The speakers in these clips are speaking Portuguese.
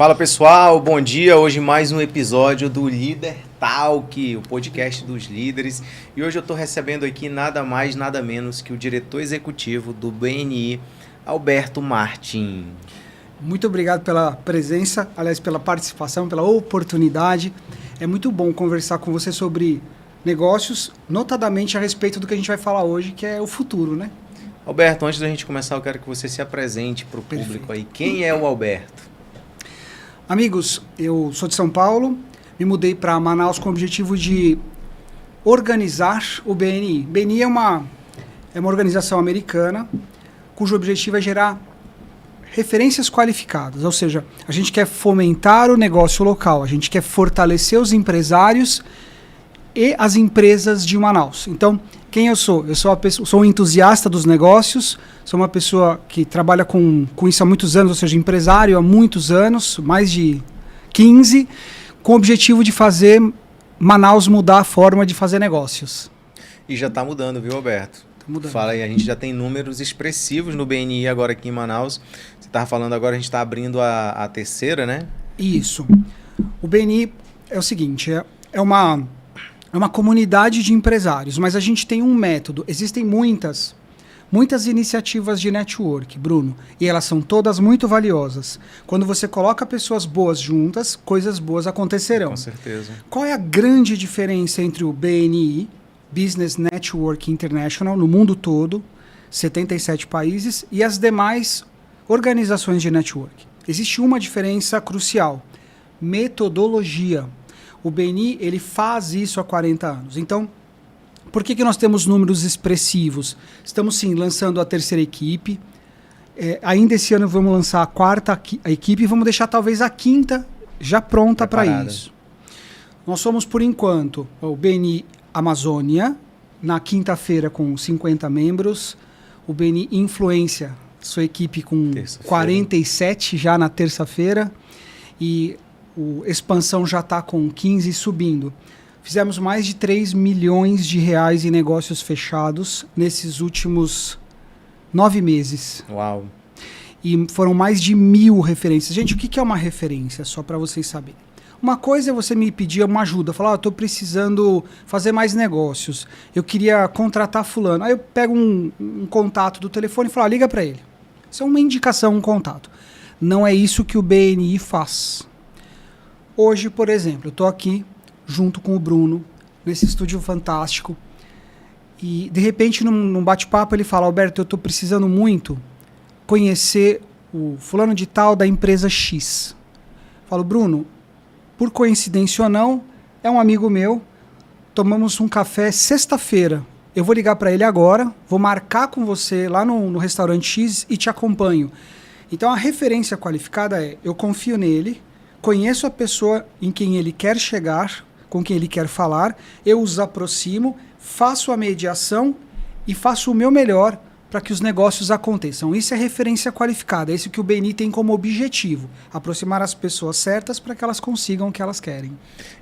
Fala pessoal, bom dia. Hoje mais um episódio do Líder Talk, o podcast dos líderes. E hoje eu estou recebendo aqui nada mais, nada menos que o diretor executivo do BNI, Alberto Martin. Muito obrigado pela presença, aliás, pela participação, pela oportunidade. É muito bom conversar com você sobre negócios, notadamente a respeito do que a gente vai falar hoje, que é o futuro, né? Alberto, antes da gente começar, eu quero que você se apresente para o público aí. Quem é o Alberto? Amigos, eu sou de São Paulo, me mudei para Manaus com o objetivo de organizar o BNI. BNI é uma organização americana cujo objetivo é gerar referências qualificadas, ou seja, a gente quer fomentar o negócio local, a gente quer fortalecer os empresários e as empresas de Manaus. Então, quem eu sou? Eu sou um entusiasta dos negócios, sou uma pessoa que trabalha com isso há muitos anos, ou seja, empresário há muitos anos, mais de 15, com o objetivo de fazer Manaus mudar a forma de fazer negócios. E já está mudando, viu, Alberto? Tá mudando. Fala aí, a gente já tem números expressivos no BNI agora aqui em Manaus. Você estava falando agora, a gente está abrindo a terceira, né? Isso. O BNI é o seguinte, é uma comunidade de empresários, mas a gente tem um método. Existem muitas iniciativas de network, Bruno, e elas são todas muito valiosas. Quando você coloca pessoas boas juntas, coisas boas acontecerão. Com certeza. Qual é a grande diferença entre o BNI, Business Network International, no mundo todo, 77 países, e as demais organizações de network? Existe uma diferença crucial: metodologia. O BNI, ele faz isso há 40 anos. Então, por que nós temos números expressivos? Estamos, sim, lançando a terceira equipe. Ainda esse ano vamos lançar a quarta equipe e vamos deixar talvez a quinta já pronta para isso. Nós somos, por enquanto, o BNI Amazônia, na quinta-feira com 50 membros. O BNI Influência, sua equipe com 47 já na terça-feira. E o Expansão já está com 15 subindo. Fizemos mais de 3 milhões de reais em negócios fechados nesses últimos 9 meses. Uau! E foram mais de 1.000 referências. Gente, o que é uma referência? Só para vocês saberem. Uma coisa é você me pedir uma ajuda, falar, estou precisando fazer mais negócios, eu queria contratar fulano. Aí eu pego um contato do telefone e falo, liga para ele. Isso é uma indicação, um contato. Não é isso que o BNI faz. Hoje, por exemplo, eu estou aqui junto com o Bruno, nesse estúdio fantástico, e de repente num bate-papo ele fala, Alberto, eu estou precisando muito conhecer o fulano de tal da empresa X. Eu falo, Bruno, por coincidência ou não, é um amigo meu, tomamos um café sexta-feira, eu vou ligar para ele agora, vou marcar com você lá no restaurante X e te acompanho. Então a referência qualificada é, eu confio nele, conheço a pessoa em quem ele quer chegar, com quem ele quer falar, eu os aproximo, faço a mediação e faço o meu melhor para que os negócios aconteçam. Isso é referência qualificada, é isso que o BNI tem como objetivo, aproximar as pessoas certas para que elas consigam o que elas querem.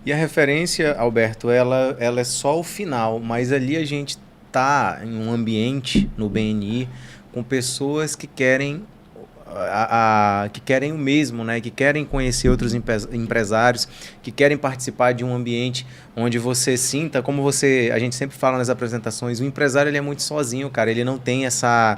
E a referência, Alberto, ela é só o final, mas ali a gente está em um ambiente no BNI com pessoas que querem que querem o mesmo, né? Que querem conhecer outros empresários, que querem participar de um ambiente onde você sinta, como a gente sempre fala nas apresentações, o empresário ele é muito sozinho, cara, ele não tem essa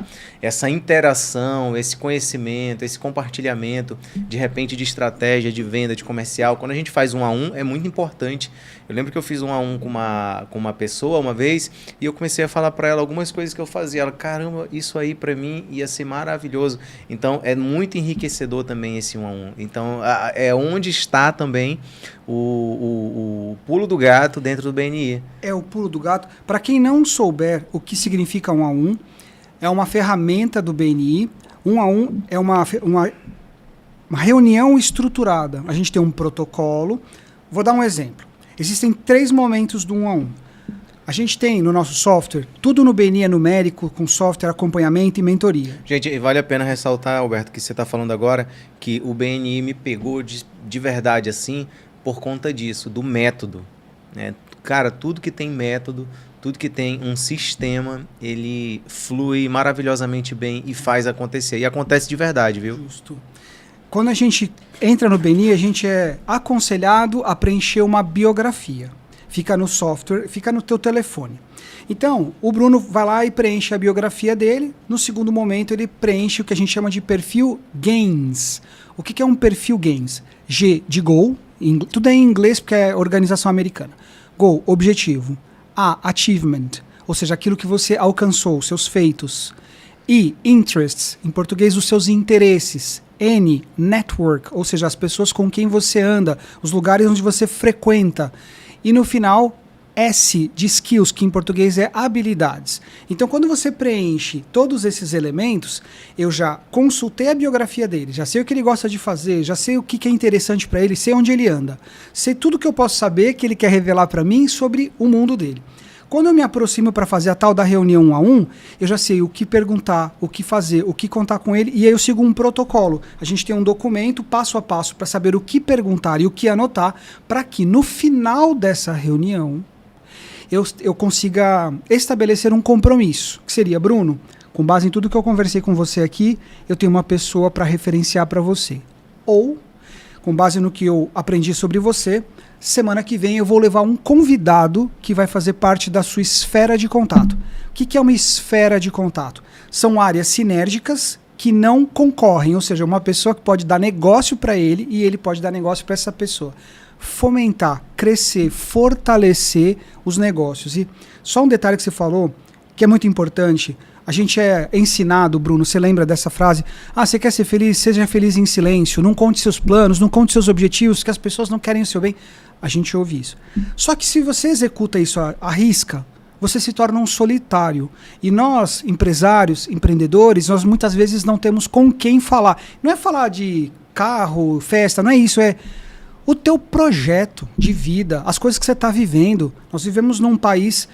interação, esse conhecimento, esse compartilhamento, de repente, de estratégia, de venda, de comercial. Quando a gente faz 1 a 1, é muito importante. Eu lembro que eu fiz 1 a 1 com uma pessoa uma vez e eu comecei a falar para ela algumas coisas que eu fazia. Ela, caramba, isso aí para mim ia ser maravilhoso. Então, é muito enriquecedor também esse 1 a 1. Então, é onde está também o pulo do gato dentro do BNI. É o pulo do gato. Para quem não souber o que significa 1 a 1, é uma ferramenta do BNI. 1 a 1 é uma reunião estruturada. A gente tem um protocolo. Vou dar um exemplo. Existem 3 momentos do 1 a 1. A gente tem no nosso software, tudo no BNI é numérico, com software, acompanhamento e mentoria. Gente, vale a pena ressaltar, Alberto, que você está falando agora, que o BNI me pegou de verdade assim, por conta disso, do método, né? Cara, tudo que tem método, tudo que tem um sistema, ele flui maravilhosamente bem e faz acontecer. E acontece de verdade, viu? Justo. Quando a gente entra no BNI, a gente é aconselhado a preencher uma biografia. Fica no software, fica no teu telefone. Então, o Bruno vai lá e preenche a biografia dele. No segundo momento, ele preenche o que a gente chama de perfil GAINS. O que é um perfil GAINS? G de Goal, tudo é em inglês porque é organização americana. Goal, objetivo. A, achievement, ou seja, aquilo que você alcançou, os seus feitos. I, interests, em português, os seus interesses. N, network, ou seja, as pessoas com quem você anda, os lugares onde você frequenta. E no final, S, de skills, que em português é habilidades. Então, quando você preenche todos esses elementos, eu já consultei a biografia dele, já sei o que ele gosta de fazer, já sei o que é interessante para ele, sei onde ele anda. Sei tudo que eu posso saber que ele quer revelar para mim sobre o mundo dele. Quando eu me aproximo para fazer a tal da reunião 1 a 1, eu já sei o que perguntar, o que fazer, o que contar com ele, e aí eu sigo um protocolo. A gente tem um documento passo a passo para saber o que perguntar e o que anotar, para que no final dessa reunião eu consiga estabelecer um compromisso, que seria, Bruno, com base em tudo que eu conversei com você aqui, eu tenho uma pessoa para referenciar para você. Ou, com base no que eu aprendi sobre você, semana que vem eu vou levar um convidado que vai fazer parte da sua esfera de contato. O que é uma esfera de contato? São áreas sinérgicas que não concorrem, ou seja, uma pessoa que pode dar negócio para ele e ele pode dar negócio para essa pessoa. Fomentar, crescer, fortalecer os negócios. E só um detalhe que você falou, que é muito importante, a gente é ensinado, Bruno, você lembra dessa frase? Ah, você quer ser feliz? Seja feliz em silêncio, não conte seus planos, não conte seus objetivos, que as pessoas não querem o seu bem. A gente ouve isso. Só que se você executa isso à risca, você se torna um solitário. E nós, empresários, empreendedores, nós muitas vezes não temos com quem falar. Não é falar de carro, festa, não é isso, é o teu projeto de vida, as coisas que você está vivendo. Nós vivemos num país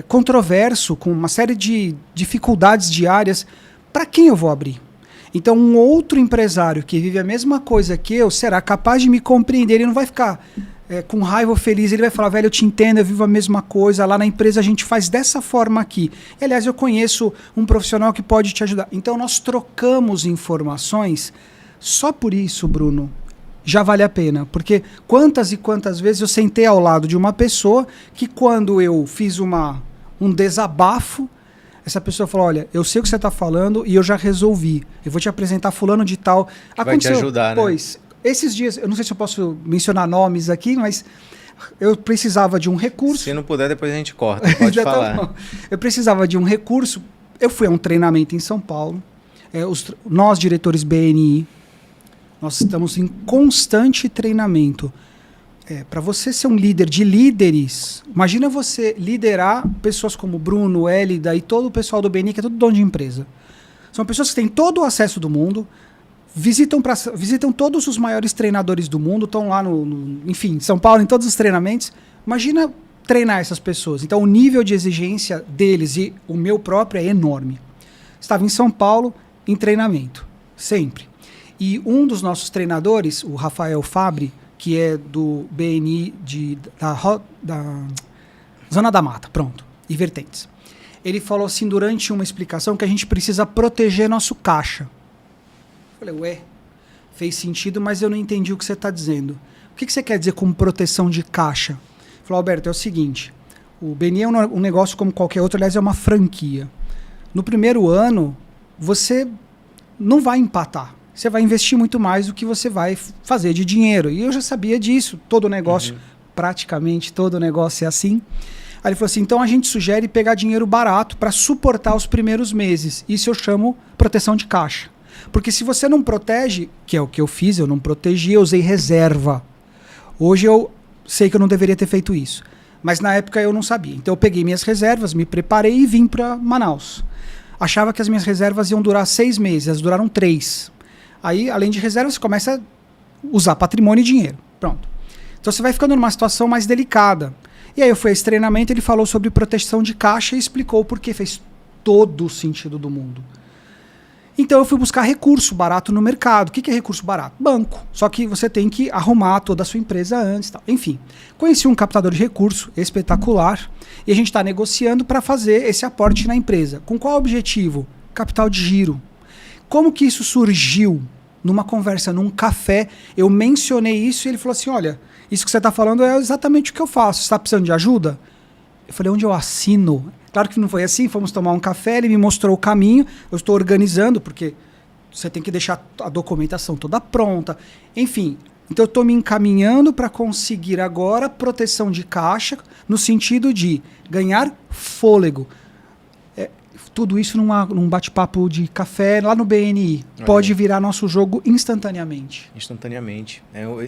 controverso, com uma série de dificuldades diárias. Para quem eu vou abrir? Então, um outro empresário que vive a mesma coisa que eu será capaz de me compreender. Ele não vai ficar com raiva ou feliz. Ele vai falar, velho, eu te entendo, eu vivo a mesma coisa. Lá na empresa a gente faz dessa forma aqui. E, aliás, eu conheço um profissional que pode te ajudar. Então, nós trocamos informações. Só por isso, Bruno, já vale a pena, porque quantas e quantas vezes eu sentei ao lado de uma pessoa que quando eu fiz um desabafo, essa pessoa falou, olha, eu sei o que você está falando e eu já resolvi, eu vou te apresentar fulano de tal. Vai te ajudar, né? Pois, esses dias, eu não sei se eu posso mencionar nomes aqui, mas eu precisava de um recurso. Se não puder, depois a gente corta, pode falar. Eu precisava de um recurso, eu fui a um treinamento em São Paulo, nós diretores BNI, nós estamos em constante treinamento. Para você ser um líder de líderes, imagina você liderar pessoas como Bruno, Hélida e todo o pessoal do BNI, que é tudo dono de empresa. São pessoas que têm todo o acesso do mundo, visitam todos os maiores treinadores do mundo, estão lá enfim, São Paulo, em todos os treinamentos. Imagina treinar essas pessoas. Então o nível de exigência deles e o meu próprio é enorme. Estava em São Paulo em treinamento, sempre. E um dos nossos treinadores, o Rafael Fabre, que é do BNI da Zona da Mata, pronto, e vertentes. Ele falou assim durante uma explicação que a gente precisa proteger nosso caixa. Eu falei, ué, fez sentido, mas eu não entendi o que você está dizendo. O que você quer dizer com proteção de caixa? Ele falou, Alberto, é o seguinte, o BNI é um negócio como qualquer outro, aliás, é uma franquia. No primeiro ano, você não vai empatar. Você vai investir muito mais do que você vai fazer de dinheiro. E eu já sabia disso. Todo negócio, praticamente todo negócio é assim. Aí ele falou assim, então a gente sugere pegar dinheiro barato para suportar os primeiros meses. Isso eu chamo proteção de caixa. Porque se você não protege, que é o que eu fiz, eu não protegi, eu usei reserva. Hoje eu sei que eu não deveria ter feito isso. Mas na época eu não sabia. Então eu peguei minhas reservas, me preparei e vim para Manaus. Achava que as minhas reservas iam durar 6 meses, elas duraram 3. Aí, além de reserva, você começa a usar patrimônio e dinheiro. Pronto. Então você vai ficando numa situação mais delicada. E aí eu fui a esse treinamento, ele falou sobre proteção de caixa e explicou por que fez todo o sentido do mundo. Então eu fui buscar recurso barato no mercado. O que é recurso barato? Banco. Só que você tem que arrumar toda a sua empresa antes. Tal. Enfim, conheci um captador de recurso espetacular e a gente está negociando para fazer esse aporte na empresa. Com qual objetivo? Capital de giro. Como que isso surgiu? numa conversa, num café, eu mencionei isso e ele falou assim, olha, isso que você está falando é exatamente o que eu faço, você está precisando de ajuda? Eu falei, onde eu assino? Claro que não foi assim, fomos tomar um café, ele me mostrou o caminho, eu estou organizando, porque você tem que deixar a documentação toda pronta, enfim. Então eu estou me encaminhando para conseguir agora proteção de caixa, no sentido de ganhar fôlego. Tudo isso num bate-papo de café lá no BNI. Pode virar nosso jogo instantaneamente. Instantaneamente.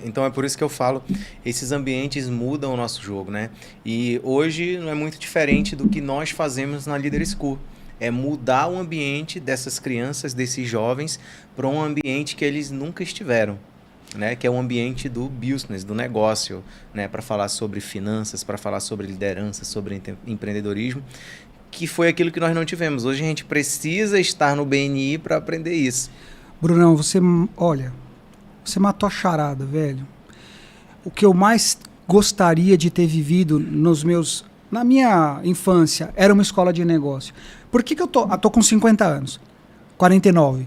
Então é por isso que eu falo, esses ambientes mudam o nosso jogo, né? E hoje não é muito diferente do que nós fazemos na Leader School. É mudar o ambiente dessas crianças, desses jovens, para um ambiente que eles nunca estiveram. Né, que é o ambiente do business, do negócio, né, para falar sobre finanças, para falar sobre liderança, sobre empreendedorismo, que foi aquilo que nós não tivemos. Hoje a gente precisa estar no BNI para aprender isso. Brunão, você matou a charada, velho. O que eu mais gostaria de ter vivido na minha infância era uma escola de negócio. Por que eu tô com 50 anos? 49.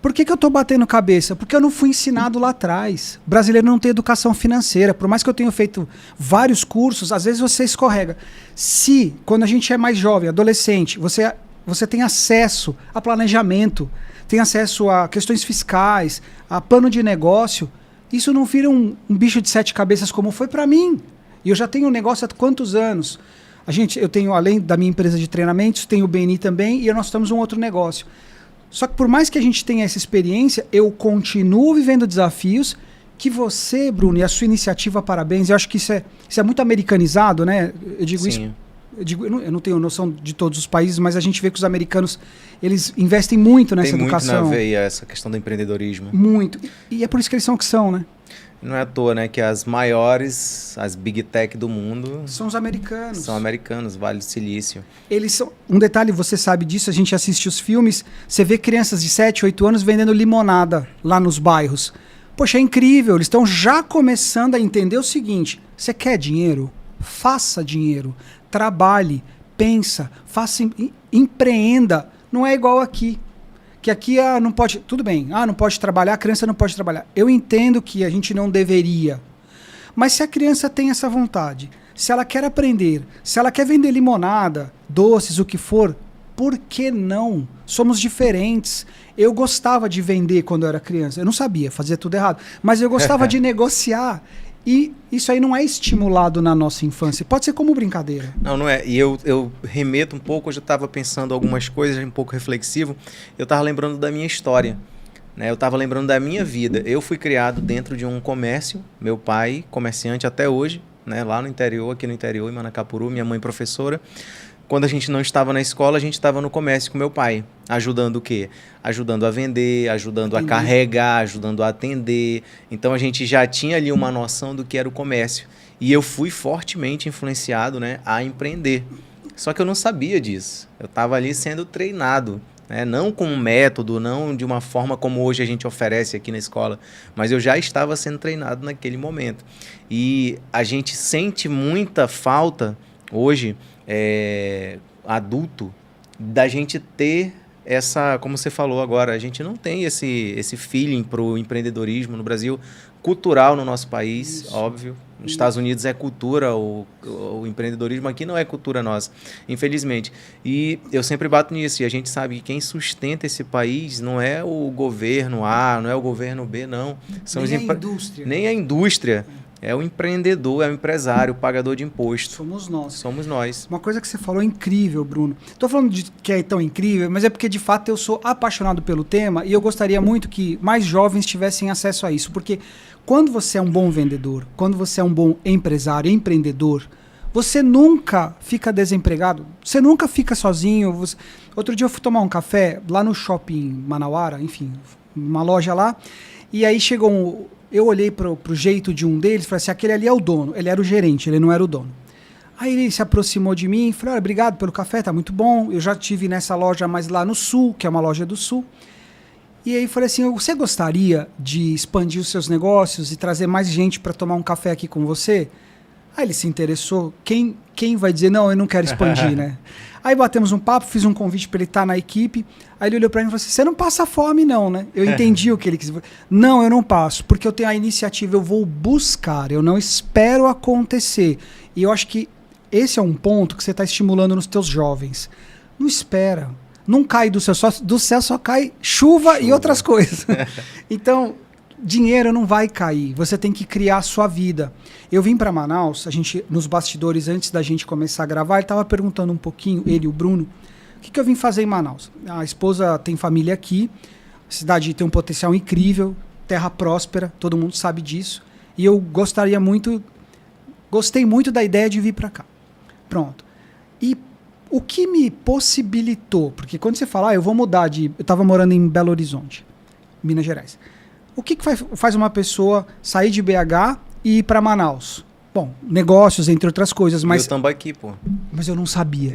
Por que eu estou batendo cabeça? Porque eu não fui ensinado lá atrás. O brasileiro não tem educação financeira. Por mais que eu tenha feito vários cursos, às vezes você escorrega. Se, quando a gente é mais jovem, adolescente, você tem acesso a planejamento, tem acesso a questões fiscais, a plano de negócio, isso não vira um bicho de 7 cabeças como foi para mim. E eu já tenho um negócio há quantos anos? Eu tenho, além da minha empresa de treinamentos, tenho o BNI também, e nós temos um outro negócio. Só que por mais que a gente tenha essa experiência, eu continuo vivendo desafios que você, Bruno, e a sua iniciativa, parabéns. Eu acho que isso é muito americanizado, né? Eu digo isso. Eu não tenho noção de todos os países, mas a gente vê que os americanos, eles investem muito nessa educação. Tem muito na veia essa questão do empreendedorismo. Muito. E é por isso que eles são o que são, né? Não é à toa, né, que as maiores, as Big Tech do mundo... São os americanos. São americanos, Vale do Silício. Eles são... Um detalhe, você sabe disso, a gente assiste os filmes, você vê crianças de 7, 8 anos vendendo limonada lá nos bairros. Poxa, é incrível, eles estão já começando a entender o seguinte, você quer dinheiro? Faça dinheiro, trabalhe, pensa, faça, empreenda. Não é igual aqui. Que aqui não pode... Tudo bem, não pode trabalhar, a criança não pode trabalhar. Eu entendo que a gente não deveria. Mas se a criança tem essa vontade, se ela quer aprender, se ela quer vender limonada, doces, o que for, por que não? Somos diferentes. Eu gostava de vender quando eu era criança. Eu não sabia, fazia tudo errado. Mas eu gostava de negociar. E isso aí não é estimulado na nossa infância. Pode ser como brincadeira. Não é. E eu remeto um pouco, eu já estava pensando algumas coisas, um pouco reflexivo. Eu estava lembrando da minha história. Né? Eu estava lembrando da minha vida. Eu fui criado dentro de um comércio. Meu pai, comerciante até hoje, né? Lá no interior, aqui no interior, em Manacapuru. Minha mãe, professora. Quando a gente não estava na escola, a gente estava no comércio com meu pai. Ajudando o quê? Ajudando a vender, ajudando a carregar, ajudando a atender. Então a gente já tinha ali uma noção do que era o comércio. E eu fui fortemente influenciado, né, a empreender. Só que eu não sabia disso. Eu estava ali sendo treinado. Né? Não com um método, não de uma forma como hoje a gente oferece aqui na escola. Mas eu já estava sendo treinado naquele momento. E a gente sente muita falta hoje... adulto, da gente ter essa, como você falou agora, a gente não tem esse feeling para o empreendedorismo no Brasil, cultural no nosso país, isso, óbvio. Nos Estados Unidos é cultura, o empreendedorismo aqui não é cultura nossa, infelizmente. E eu sempre bato nisso, e a gente sabe que quem sustenta esse país não é o governo A, não é o governo B, não. São nem a indústria. Nem a indústria. É o empreendedor, é o empresário, o pagador de imposto. Somos nós. Somos nós. Uma coisa que você falou é incrível, Bruno. Estou falando de que é tão incrível, mas é porque, de fato, eu sou apaixonado pelo tema e eu gostaria muito que mais jovens tivessem acesso a isso. Porque quando você é um bom vendedor, quando você é um bom empresário, empreendedor, você nunca fica desempregado, você nunca fica sozinho. Outro dia eu fui tomar um café lá no shopping Manauara, enfim, uma loja lá, e aí chegou eu olhei pro jeito de um deles e falei assim, aquele ali é o dono. Ele era o gerente, ele não era o dono. Aí ele se aproximou de mim e falou, obrigado pelo café, tá muito bom. Eu já estive nessa loja mais lá no sul, que é uma loja do sul. E aí falei assim, você gostaria de expandir os seus negócios e trazer mais gente para tomar um café aqui com você? Aí ele se interessou. Quem vai dizer, não, eu não quero expandir, né? Aí batemos um papo, fiz um convite para ele estar na equipe. Aí ele olhou para mim e falou assim, você não passa fome não, né? Eu entendi o que ele quis dizer. Não, eu não passo, porque eu tenho a iniciativa, eu vou buscar, eu não espero acontecer. E eu acho que esse é um ponto que você está estimulando nos teus jovens. Não espera. Não cai do céu, do céu só cai chuva e outras coisas. Então, dinheiro não vai cair. Você tem que criar a sua vida. Eu vim para Manaus, a gente, nos bastidores, antes da gente começar a gravar, ele estava perguntando um pouquinho, ele e o Bruno, o que eu vim fazer em Manaus? A esposa tem família aqui, a cidade tem um potencial incrível, terra próspera, todo mundo sabe disso. E eu gostei muito da ideia de vir para cá. Pronto. E o que me possibilitou, porque quando você fala, eu vou mudar de... Eu estava morando em Belo Horizonte, Minas Gerais. O que faz uma pessoa sair de BH e ir para Manaus? Bom, negócios, entre outras coisas, mas... Eu tambaqui, pô. Mas eu não sabia.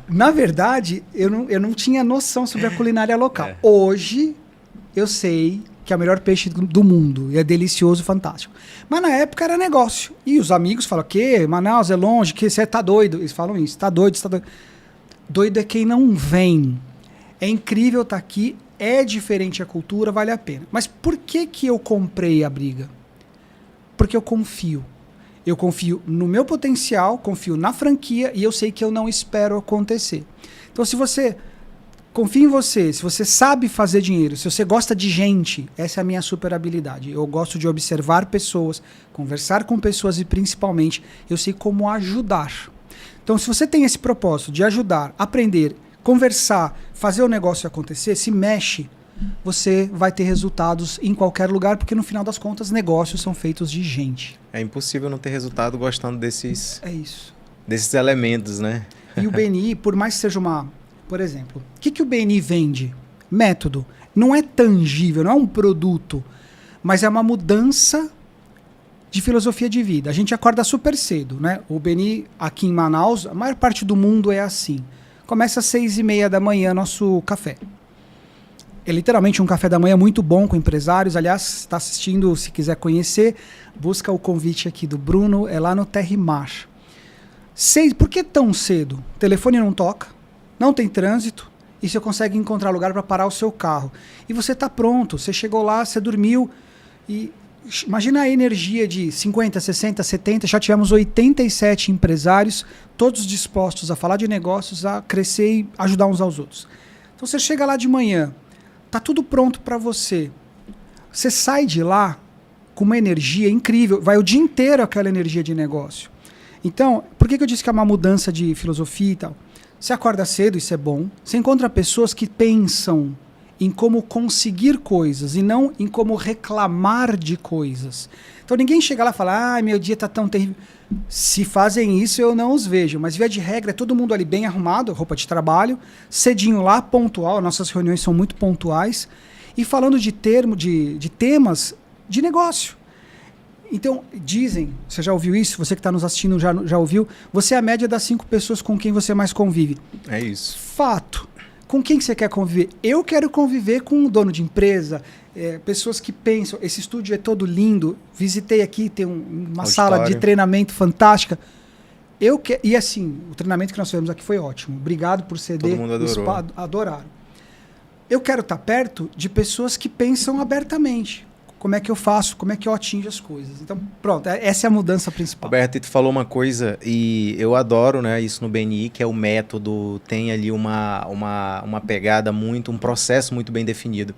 Na verdade, eu não tinha noção sobre a culinária local. Hoje, eu sei que é o melhor peixe do mundo. E é delicioso, fantástico. Mas na época era negócio. E os amigos falam, que Manaus é longe, que você tá doido. Eles falam isso, tá doido, você tá doido. Doido é quem não vem. É incrível estar aqui, é diferente a cultura, vale a pena. Mas por que eu comprei a briga? Porque eu confio. Eu confio no meu potencial, confio na franquia e eu sei que eu não espero acontecer. Então, se você confia em você, se você sabe fazer dinheiro, se você gosta de gente, essa é a minha super habilidade. Eu gosto de observar pessoas, conversar com pessoas e, principalmente, eu sei como ajudar. Então, se você tem esse propósito de ajudar, aprender, conversar, fazer o negócio acontecer, se mexe, você vai ter resultados em qualquer lugar, porque no final das contas, negócios são feitos de gente. É impossível não ter resultado gostando desses... É isso. Desses elementos, né? E o BNI, por mais que seja uma... Por exemplo, o que o BNI vende? Método. Não é tangível, não é um produto, mas é uma mudança de filosofia de vida. A gente acorda super cedo, né? O BNI aqui em Manaus, a maior parte do mundo é assim. Começa às 6h30 da manhã nosso café. É literalmente um café da manhã muito bom com empresários. Aliás, está assistindo, se quiser conhecer, busca o convite aqui do Bruno, é lá no Terrimar. Por que tão cedo? O telefone não toca, não tem trânsito, e você consegue encontrar lugar para parar o seu carro. E você está pronto, você chegou lá, você dormiu, e imagina a energia de 50, 60, 70, já tivemos 87 empresários, todos dispostos a falar de negócios, a crescer e ajudar uns aos outros. Então você chega lá de manhã, tá tudo pronto para você. Você sai de lá com uma energia incrível, vai o dia inteiro aquela energia de negócio. Então, por que eu disse que é uma mudança de filosofia e tal? Você acorda cedo, isso é bom. Você encontra pessoas que pensam em como conseguir coisas e não em como reclamar de coisas. Então ninguém chega lá e fala, meu dia tá tão terrível. Se fazem isso, eu não os vejo. Mas, via de regra, é todo mundo ali bem arrumado, roupa de trabalho, cedinho lá, pontual. Nossas reuniões são muito pontuais. E falando de temas de negócio. Então, dizem, você já ouviu isso? Você que está nos assistindo já ouviu? Você é a média das 5 pessoas com quem você mais convive. É isso. Fato. Com quem você quer conviver? Eu quero conviver com um dono de empresa, pessoas que pensam, esse estúdio é todo lindo, visitei aqui, tem uma sala de treinamento fantástica. E assim, o treinamento que nós fizemos aqui foi ótimo. Obrigado por ceder. Todo mundo adorou. Adoraram. Eu quero estar perto de pessoas que pensam abertamente. Como é que eu faço? Como é que eu atinjo as coisas? Então, pronto, essa é a mudança principal. Roberto, tu falou uma coisa e eu adoro, né, isso no BNI, que é o método, tem ali uma pegada um processo muito bem definido.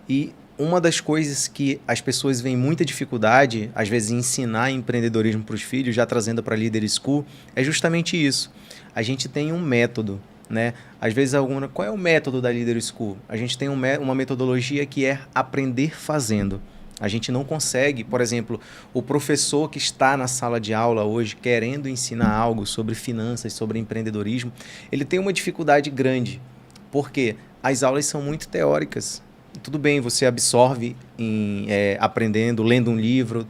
E uma das coisas que as pessoas veem muita dificuldade, às vezes, em ensinar empreendedorismo para os filhos, já trazendo para a Leader School, é justamente isso. A gente tem um método, né? Às vezes, qual é o método da Leader School? A gente tem uma metodologia que é aprender fazendo. A gente não consegue, por exemplo, o professor que está na sala de aula hoje querendo ensinar algo sobre finanças, sobre empreendedorismo, ele tem uma dificuldade grande, porque as aulas são muito teóricas. Tudo bem, você absorve aprendendo, lendo um livro,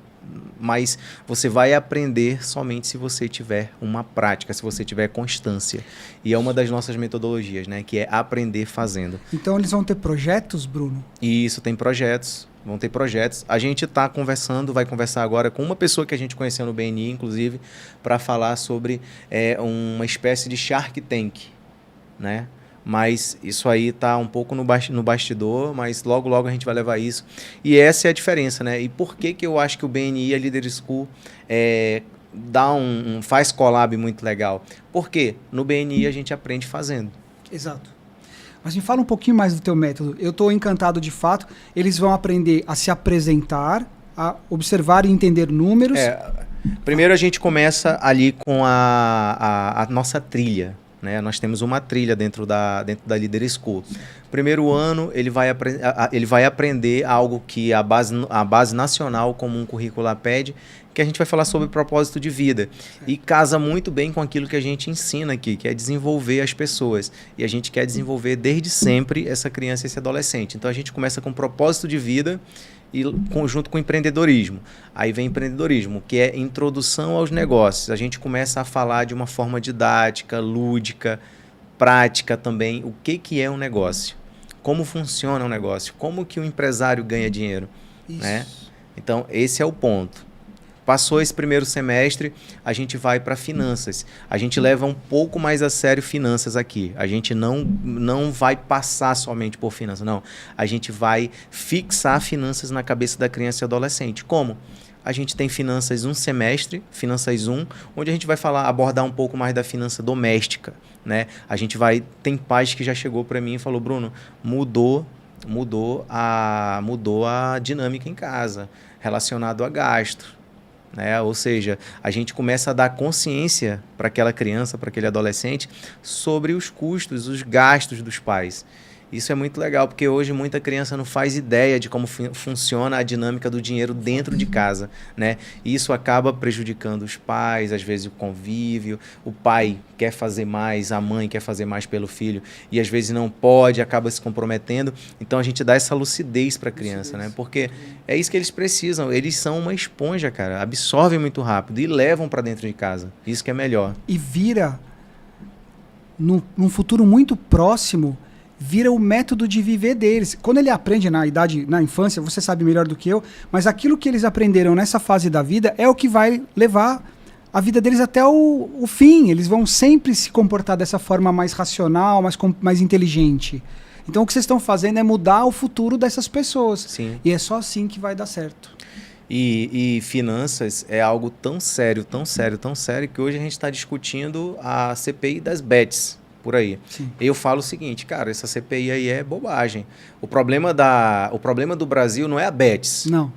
mas você vai aprender somente se você tiver uma prática, se você tiver constância. E é uma das nossas metodologias, né, que é aprender fazendo. Então eles vão ter projetos, Bruno? E isso, tem projetos. vão ter projetos. A gente está conversando, vai conversar agora com uma pessoa que a gente conheceu no BNI, inclusive, para falar sobre uma espécie de Shark Tank, né? Mas isso aí está um pouco no bastidor, mas logo, logo a gente vai levar isso. E essa é a diferença, né? E por que eu acho que o BNI, a Leader School, faz collab muito legal? Porque no BNI a gente aprende fazendo. Exato. Mas me fala um pouquinho mais do teu método. Eu estou encantado de fato. Eles vão aprender a se apresentar, a observar e entender números. Primeiro a gente começa ali com a nossa trilha. Né? Nós temos uma trilha dentro da Leader School. Primeiro ano, ele vai aprender algo que a base nacional comum curricular pede, que a gente vai falar sobre propósito de vida. E casa muito bem com aquilo que a gente ensina aqui, que é desenvolver as pessoas. E a gente quer desenvolver desde sempre essa criança e esse adolescente. Então a gente começa com propósito de vida e junto com empreendedorismo. Aí vem empreendedorismo, que é introdução aos negócios. A gente começa a falar de uma forma didática, lúdica, prática também, o que é um negócio, como funciona um negócio, como que o empresário ganha dinheiro. Né? Então, esse é o ponto. Passou esse primeiro semestre, a gente vai para finanças. A gente leva um pouco mais a sério finanças aqui. A gente não vai passar somente por finanças, não. A gente vai fixar finanças na cabeça da criança e adolescente. Como? A gente tem finanças um semestre, finanças 1, onde a gente vai abordar um pouco mais da finança doméstica. Né? A gente tem pais que já chegou para mim e falou, Bruno, mudou a dinâmica em casa, relacionado a gasto. Né? Ou seja, a gente começa a dar consciência para aquela criança, para aquele adolescente, sobre os custos, os gastos dos pais. Isso é muito legal, porque hoje muita criança não faz ideia de como funciona a dinâmica do dinheiro dentro de casa. Né? E isso acaba prejudicando os pais, às vezes o convívio. O pai quer fazer mais, a mãe quer fazer mais pelo filho e às vezes não pode, acaba se comprometendo. Então a gente dá essa lucidez para a criança, né? Porque é isso que eles precisam. Eles são uma esponja, cara. Absorvem muito rápido e levam para dentro de casa. Isso que é melhor. E vira, num futuro muito próximo, vira o método de viver deles. Quando ele aprende na infância, você sabe melhor do que eu, mas aquilo que eles aprenderam nessa fase da vida é o que vai levar a vida deles até o fim. Eles vão sempre se comportar dessa forma mais racional, mais inteligente. Então o que vocês estão fazendo é mudar o futuro dessas pessoas. Sim. E é só assim que vai dar certo. E finanças é algo tão sério, tão sério, tão sério, que hoje a gente está discutindo a CPI das bets. Por aí. Sim. Eu falo o seguinte, cara, essa CPI aí é bobagem. O problema do Brasil não é a Betis. Não.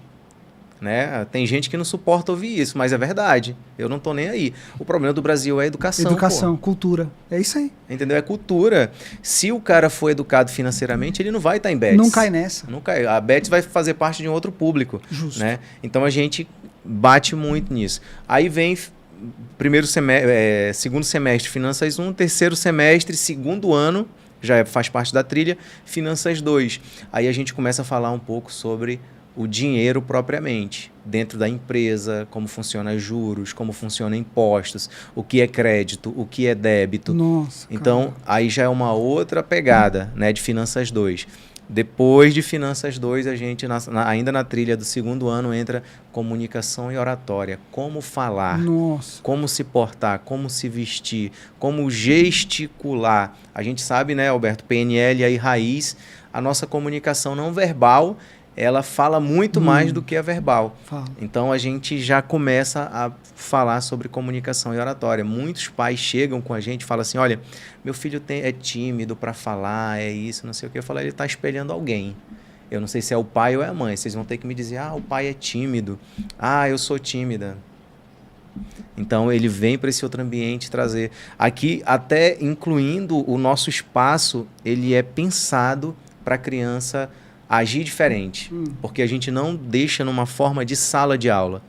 Né? Tem gente que não suporta ouvir isso, mas é verdade. Eu não tô nem aí. O problema do Brasil é a educação. Educação, cultura. É isso aí. Entendeu? É cultura. Se o cara for educado financeiramente, ele não vai estar em Betis. Não cai nessa. Não cai. A Betis vai fazer parte de um outro público. Justo. Né? Então a gente bate muito nisso. Aí vem segundo semestre, finanças 1, terceiro semestre, segundo ano, já faz parte da trilha, finanças 2. Aí a gente começa a falar um pouco sobre o dinheiro propriamente, dentro da empresa, como funciona juros, como funciona impostos, o que é crédito, o que é débito. Nossa, então, aí já é uma outra pegada, né, de finanças 2. Depois de Finanças 2, a gente, ainda na trilha do segundo ano, entra comunicação e oratória. Como falar, Nossa. Como se portar, como se vestir, como gesticular. A gente sabe, né, Alberto, PNL aí raiz, a nossa comunicação não verbal, ela fala muito mais do que a verbal. Fala. Então, a gente já começa a falar sobre comunicação e oratória. Muitos pais chegam com a gente e falam assim, olha, meu filho é tímido para falar, é isso, não sei o que. Eu falo, ele está espelhando alguém. Eu não sei se é o pai ou é a mãe. Vocês vão ter que me dizer, o pai é tímido. Eu sou tímida. Então, ele vem para esse outro ambiente trazer. Aqui, até incluindo o nosso espaço, ele é pensado para a criança agir diferente, porque a gente não deixa numa forma de sala de aula.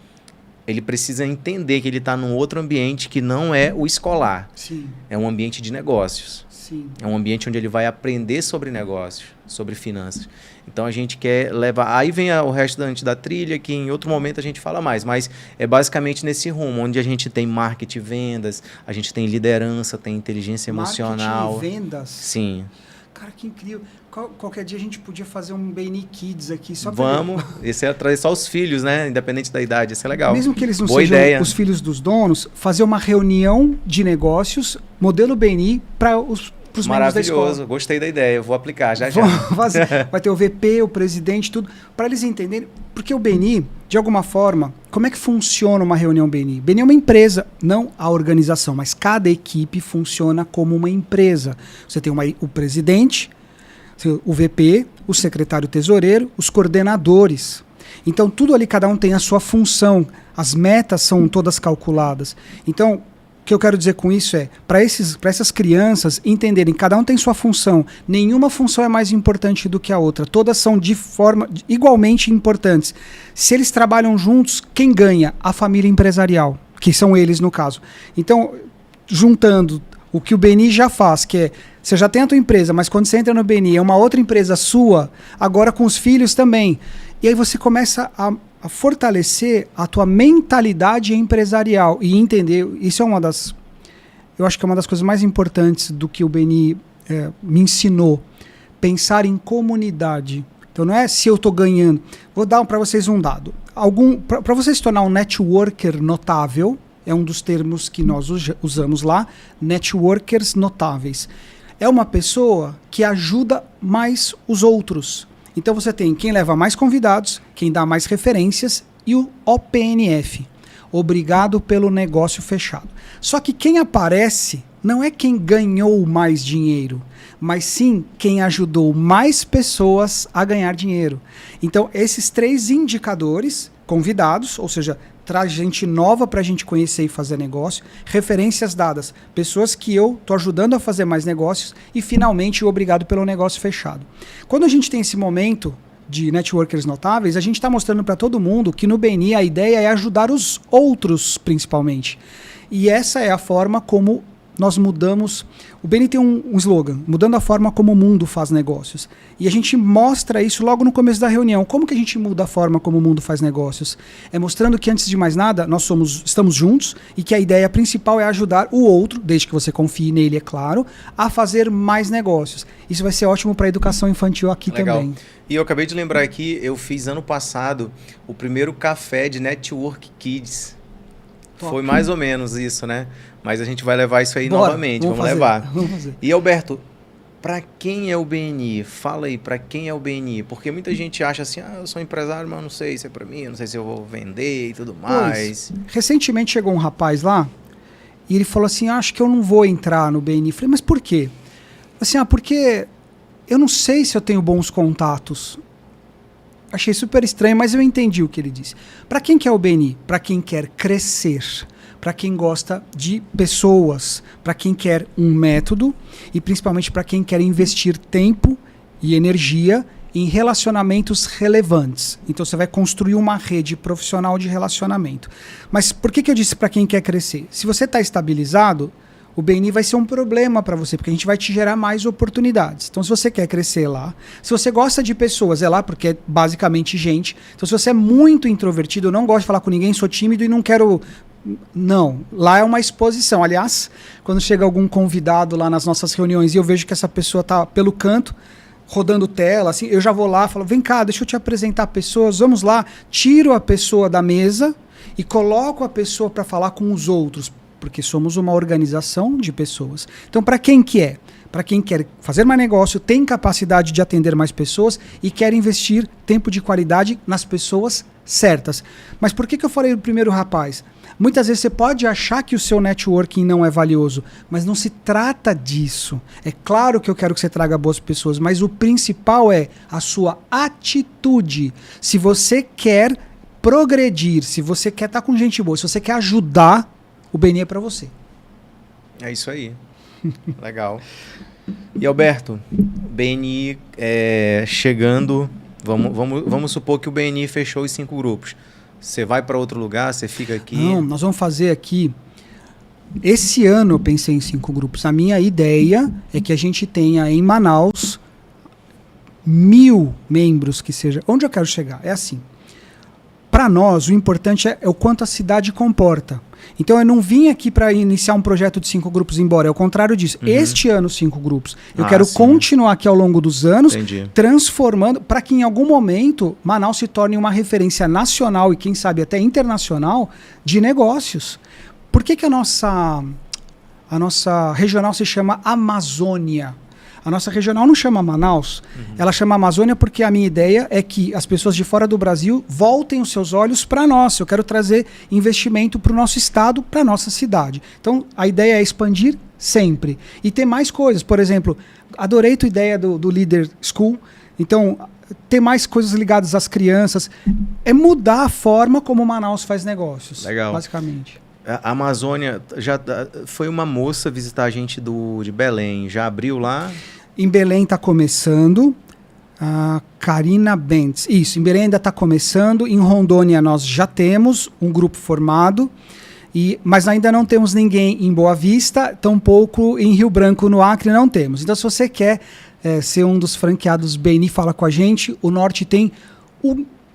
Ele precisa entender que ele está num outro ambiente que não é o escolar. Sim. É um ambiente de negócios. Sim. É um ambiente onde ele vai aprender sobre negócios, sobre finanças. Então a gente quer levar... Aí vem o resto da trilha, que em outro momento a gente fala mais, mas é basicamente nesse rumo, onde a gente tem marketing, vendas, a gente tem liderança, tem inteligência emocional. Marketing e vendas? Sim. cara, que incrível. Qualquer dia a gente podia fazer um BNI Kids aqui. Só Vamos, esse é trazer só os filhos, né? Independente da idade, isso é legal. Mesmo que eles não Boa sejam ideia. os filhos dos donos, fazer uma reunião de negócios, modelo BNI, para os membros da escola. Maravilhoso, gostei da ideia, eu vou aplicar já. Vai ter o VP, o presidente, tudo, para eles entenderem. Porque o BNI, de alguma forma, como é que funciona uma reunião BNI? BNI é uma empresa, não a organização, mas cada equipe funciona como uma empresa. Você tem o presidente, o VP, o secretário tesoureiro, os coordenadores. Então, tudo ali, cada um tem a sua função. As metas são todas calculadas. Então, o que eu quero dizer com isso é, para essas crianças entenderem, cada um tem sua função. Nenhuma função é mais importante do que a outra. Todas são de forma igualmente importantes. Se eles trabalham juntos, quem ganha? A família empresarial, que são eles no caso. Então, juntando o que o BNI já faz, que é, você já tem a tua empresa, mas quando você entra no BNI é uma outra empresa sua, agora com os filhos também. E aí você começa a fortalecer a tua mentalidade empresarial e entender, isso é eu acho que é uma das coisas mais importantes do que o BNI me ensinou, pensar em comunidade. Então não é se eu estou ganhando, vou dar para vocês um dado, para você se tornar um networker notável, é um dos termos que nós usamos lá, networkers notáveis, é uma pessoa que ajuda mais os outros. Então você tem quem leva mais convidados, quem dá mais referências e o OPNF, obrigado pelo negócio fechado. Só que quem aparece não é quem ganhou mais dinheiro, mas sim quem ajudou mais pessoas a ganhar dinheiro. Então esses 3 indicadores, convidados, ou seja, traz gente nova para a gente conhecer e fazer negócio, referências dadas, pessoas que eu estou ajudando a fazer mais negócios e, finalmente, o obrigado pelo negócio fechado. Quando a gente tem esse momento de networkers notáveis, a gente está mostrando para todo mundo que no BNI a ideia é ajudar os outros, principalmente. E essa é a forma como nós mudamos. O BNI tem um slogan, mudando a forma como o mundo faz negócios. E a gente mostra isso logo no começo da reunião. Como que a gente muda a forma como o mundo faz negócios? É mostrando que, antes de mais nada, nós estamos juntos e que a ideia principal é ajudar o outro, desde que você confie nele, é claro, a fazer mais negócios. Isso vai ser ótimo para a educação infantil aqui também. E eu acabei de lembrar aqui, eu fiz ano passado o primeiro café de Network Kids. Top. Foi mais ou menos isso, né? Mas a gente vai levar isso aí novamente, vamos levar. Vamos fazer. E Alberto, para quem é o BNI? Fala aí, para quem é o BNI? Porque muita gente acha assim, eu sou empresário, mas eu não sei se é para mim, eu não sei se eu vou vender e tudo mais. Recentemente chegou um rapaz lá e ele falou assim, acho que eu não vou entrar no BNI. Eu falei, mas por quê? Assim, porque eu não sei se eu tenho bons contatos. Achei super estranho, mas eu entendi o que ele disse. Para quem quer o BNI? Para quem quer crescer, para quem gosta de pessoas, para quem quer um método e principalmente para quem quer investir tempo e energia em relacionamentos relevantes. Então você vai construir uma rede profissional de relacionamento. Mas por que eu disse para quem quer crescer? Se você está estabilizado, o BNI vai ser um problema para você, porque a gente vai te gerar mais oportunidades. Então, se você quer crescer lá, se você gosta de pessoas, é lá porque é basicamente gente. Então, se você é muito introvertido, eu não gosto de falar com ninguém, sou tímido e não quero... Não, lá é uma exposição. Aliás, quando chega algum convidado lá nas nossas reuniões e eu vejo que essa pessoa está pelo canto, rodando tela, assim, eu já vou lá e falo, vem cá, deixa eu te apresentar pessoas, vamos lá, tiro a pessoa da mesa e coloco a pessoa para falar com os outros, porque somos uma organização de pessoas. Então, para quem que é? Para quem quer fazer mais negócio, tem capacidade de atender mais pessoas e quer investir tempo de qualidade nas pessoas certas. Mas por que eu falei do primeiro rapaz? Muitas vezes você pode achar que o seu networking não é valioso, mas não se trata disso. É claro que eu quero que você traga boas pessoas, mas o principal é a sua atitude. Se você quer progredir, se você quer estar com gente boa, se você quer ajudar, o BNI é para você. É isso aí. Legal. E Alberto, BNI chegando, vamos supor que o BNI fechou os 5 grupos. Você vai para outro lugar, você fica aqui? Não, nós vamos fazer aqui... Esse ano eu pensei em 5 grupos. A minha ideia é que a gente tenha em Manaus 1000 membros que seja. Onde eu quero chegar? É assim. Para nós, o importante é o quanto a cidade comporta. Então eu não vim aqui para iniciar um projeto de 5 grupos embora, é o contrário disso. Este ano 5 grupos. Eu quero continuar aqui ao longo dos anos, transformando, para que em algum momento Manaus se torne uma referência nacional e quem sabe até internacional de negócios. Por que a nossa regional se chama Amazônia? A nossa regional não chama Manaus, ela chama Amazônia porque a minha ideia é que as pessoas de fora do Brasil voltem os seus olhos para nós. Eu quero trazer investimento para o nosso estado, para a nossa cidade. Então, a ideia é expandir sempre. E ter mais coisas. Por exemplo, adorei a tua ideia do Leader School. Então, ter mais coisas ligadas às crianças. É mudar a forma como Manaus faz negócios. Legal. Basicamente. A Amazônia, já foi uma moça visitar a gente de Belém, já abriu lá? Em Belém está começando, a Karina Bentes. Isso, em Belém ainda está começando, em Rondônia nós já temos um grupo formado, mas ainda não temos ninguém em Boa Vista, tampouco em Rio Branco, no Acre, não temos. Então se você quer ser um dos franqueados BNI, fala com a gente, o Norte tem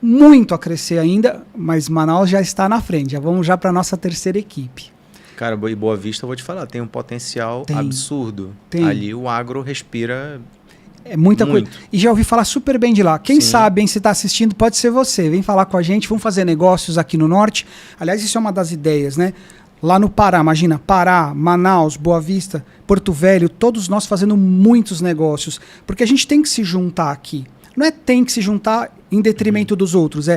muito a crescer ainda, mas Manaus já está na frente. Já vamos para a nossa terceira equipe. Cara, e Boa Vista, eu vou te falar, tem um potencial absurdo. Tem. Ali o agro respira muita coisa. E já ouvi falar super bem de lá. Quem sabe, hein, se está assistindo, pode ser você. Vem falar com a gente, vamos fazer negócios aqui no Norte. Aliás, isso é uma das ideias, né? Lá no Pará, imagina, Pará, Manaus, Boa Vista, Porto Velho, todos nós fazendo muitos negócios. Porque a gente tem que se juntar aqui. Não é tem que se juntar em detrimento dos outros,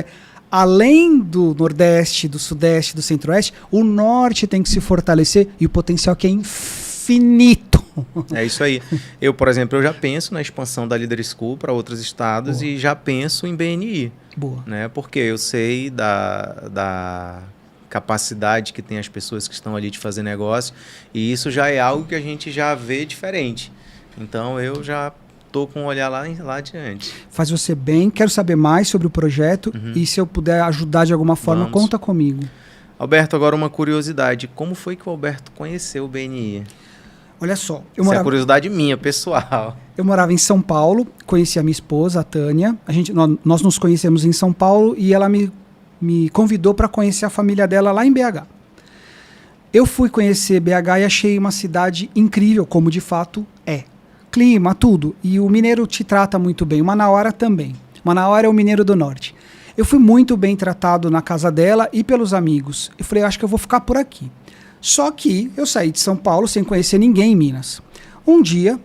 além do Nordeste, do Sudeste, do Centro-Oeste, o Norte tem que se fortalecer e o potencial aqui é infinito. É isso aí. Eu, por exemplo, eu já penso na expansão da Leader School para outros estados. Boa. E já penso em BNI. Boa. Né? Porque eu sei da capacidade que tem as pessoas que estão ali de fazer negócio e isso já é algo que a gente já vê diferente. Então eu já estou com um olhar lá adiante. Faz você bem, quero saber mais sobre o projeto e se eu puder ajudar de alguma forma, conta comigo. Alberto, agora uma curiosidade. Como foi que o Alberto conheceu o BNI? Olha só. Isso é curiosidade minha, pessoal. Eu morava em São Paulo, conheci a minha esposa, a Tânia. Nós nos conhecemos em São Paulo e ela me convidou para conhecer a família dela lá em BH. Eu fui conhecer BH e achei uma cidade incrível, como de fato é. Clima, tudo. E o mineiro te trata muito bem. O Manauara também. O Manauara é o mineiro do norte. Eu fui muito bem tratado na casa dela e pelos amigos. Eu falei, acho que eu vou ficar por aqui. Só que eu saí de São Paulo sem conhecer ninguém em Minas. Um dia,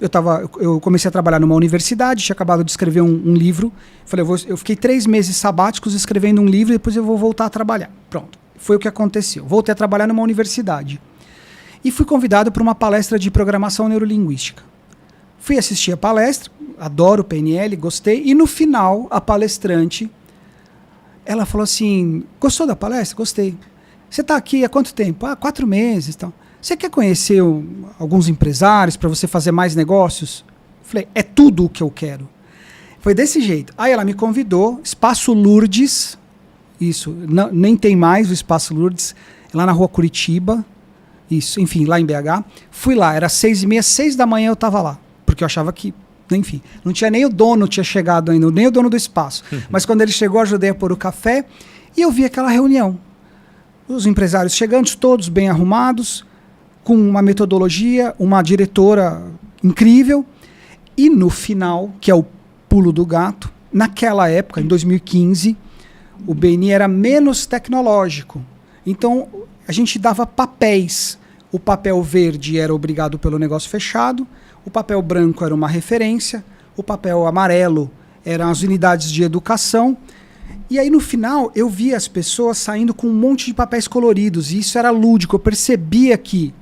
eu comecei a trabalhar numa universidade, tinha acabado de escrever um livro. Falei, eu fiquei 3 meses sabáticos escrevendo um livro e depois eu vou voltar a trabalhar. Pronto. Foi o que aconteceu. Voltei a trabalhar numa universidade. E fui convidado para uma palestra de programação neurolinguística. Fui assistir a palestra, adoro o PNL, gostei. E no final, a palestrante, ela falou assim, gostou da palestra? Gostei. Você está aqui há quanto tempo? 4 meses. Então. Você quer conhecer alguns empresários para você fazer mais negócios? Falei, é tudo o que eu quero. Foi desse jeito. Aí ela me convidou, Espaço Lourdes, isso, nem tem mais o Espaço Lourdes, lá na rua Curitiba, isso, enfim, lá em BH. Fui lá, era 6h30, 6 da manhã eu estava lá. Porque eu achava que, enfim, não tinha nem o dono tinha chegado ainda, nem o dono do espaço. Mas quando ele chegou, eu ajudei a pôr o café e eu vi aquela reunião. Os empresários chegando, todos bem arrumados, com uma metodologia, uma diretora incrível. E no final, que é o pulo do gato, naquela época, em 2015, o BNI era menos tecnológico. Então, a gente dava papéis. O papel verde era obrigado pelo negócio fechado, o papel branco era uma referência, o papel amarelo eram as unidades de educação. E aí, no final, eu via as pessoas saindo com um monte de papéis coloridos, e isso era lúdico. Eu percebia que,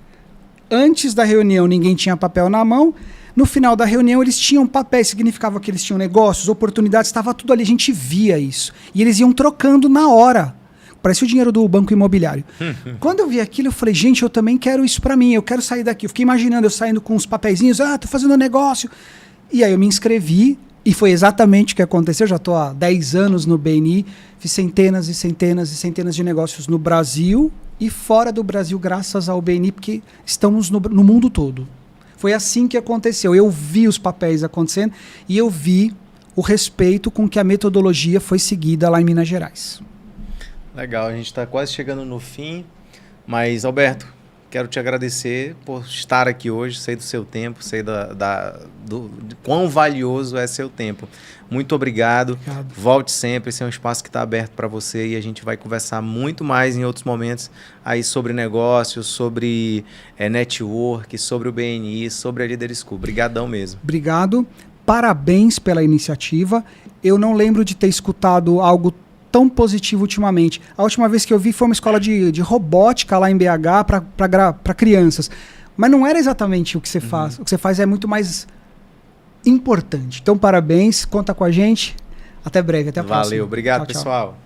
antes da reunião, ninguém tinha papel na mão. No final da reunião, eles tinham papéis, significava que eles tinham negócios, oportunidades, estava tudo ali, a gente via isso. E eles iam trocando na hora. Parecia o dinheiro do banco imobiliário. Quando eu vi aquilo, eu falei, gente, eu também quero isso para mim, eu quero sair daqui. Eu fiquei imaginando eu saindo com uns papeizinhos, tô fazendo um negócio. E aí eu me inscrevi, e foi exatamente o que aconteceu. Eu já estou há 10 anos no BNI, fiz centenas e centenas e centenas de negócios no Brasil e fora do Brasil, graças ao BNI, porque estamos no mundo todo. Foi assim que aconteceu. Eu vi os papéis acontecendo e eu vi o respeito com que a metodologia foi seguida lá em Minas Gerais. Legal, a gente está quase chegando no fim, Mas, Alberto, quero te agradecer por estar aqui hoje, sei do seu tempo, sei de quão valioso é seu tempo. Muito obrigado. Volte sempre, esse é um espaço que está aberto para você e a gente vai conversar muito mais em outros momentos aí sobre negócios, sobre network, sobre o BNI, sobre a Leader School. Obrigadão mesmo. Obrigado. Parabéns pela iniciativa. Eu não lembro de ter escutado algo tão positivo ultimamente. A última vez que eu vi foi uma escola de robótica lá em BH para crianças. Mas não era exatamente o que você faz. O que você faz é muito mais importante. Então, parabéns, conta com a gente. Até breve, até a próxima. Valeu, obrigado, tchau, tchau. pessoal.